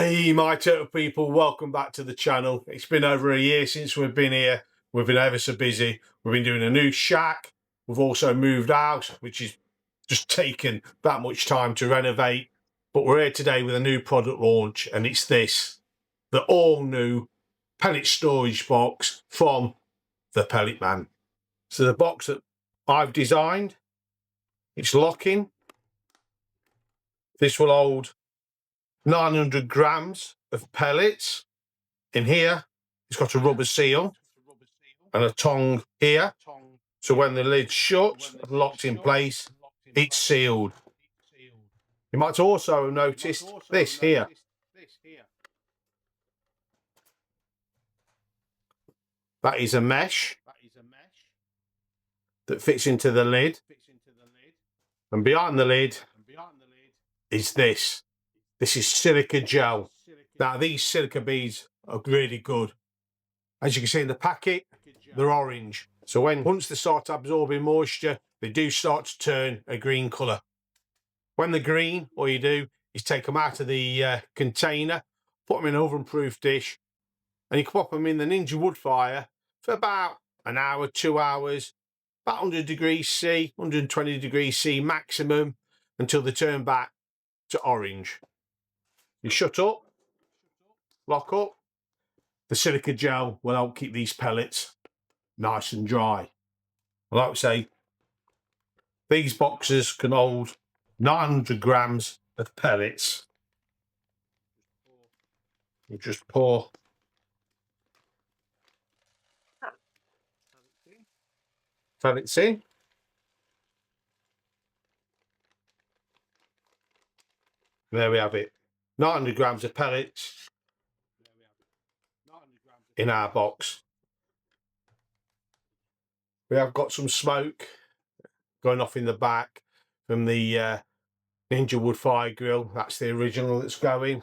Hey my turtle people, welcome back to the channel. It's been over a year since we've been here. We've been ever so busy. We've been doing a new shack. We've also moved out, which is just taken that much time to renovate. But we're here today with a new product launch, and it's this, the all new pellet storage box from the Pellet Man. So the box that I've designed, it's locking. This will hold 900 grams of pellets. In here, it's got a rubber seal and a tongue here. So when the lid's shut and locked in place, it's sealed. You might also have noticed this here. That is a mesh that fits into the lid. And behind the lid is this. This is silica gel. Now these silica beads are really good. As you can see in the packet, they're orange. So once they start absorbing moisture, they do start to turn a green colour. When they're green, all you do is take them out of the container, put them in an oven-proof dish, and you can pop them in the Ninja Woodfire for about an hour, 2 hours, about 100 degrees C, 120 degrees C maximum, until they turn back to orange. You shut up, lock up. The silica gel will help keep these pellets nice and dry. Like I say, these boxes can hold 900 grams of pellets. You just pour pellets in. There we have it. 900 grams of pellets in our box. We have got some smoke going off in the back from the Ninja Woodfire grill. That's the original that's going.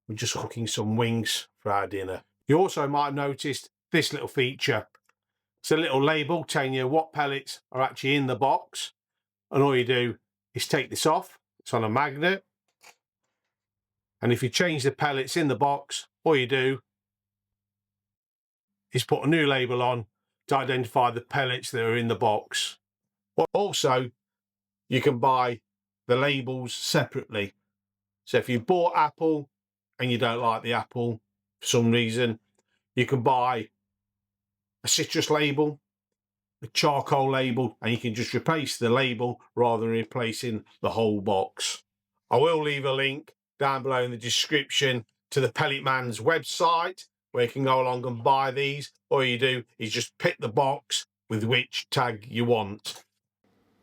We're just cooking some wings for our dinner. You also might have noticed this little feature. It's a little label telling you what pellets are actually in the box. And all you do is take this off. It's on a magnet. And if you change the pellets in the box, all you do is put a new label on to identify the pellets that are in the box. Also, you can buy the labels separately. So if you bought apple and you don't like the apple for some reason, you can buy a citrus label, a charcoal label, and you can just replace the label rather than replacing the whole box. I will leave a link down below in the description to the Pellet Man's website where you can go along and buy these. All you do is just pick the box with which tag you want.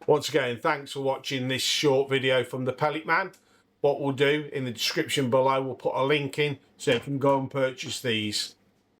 Once again, thanks for watching this short video from the Pellet Man. What we'll do in the description below, we'll put a link in so you can go and purchase these.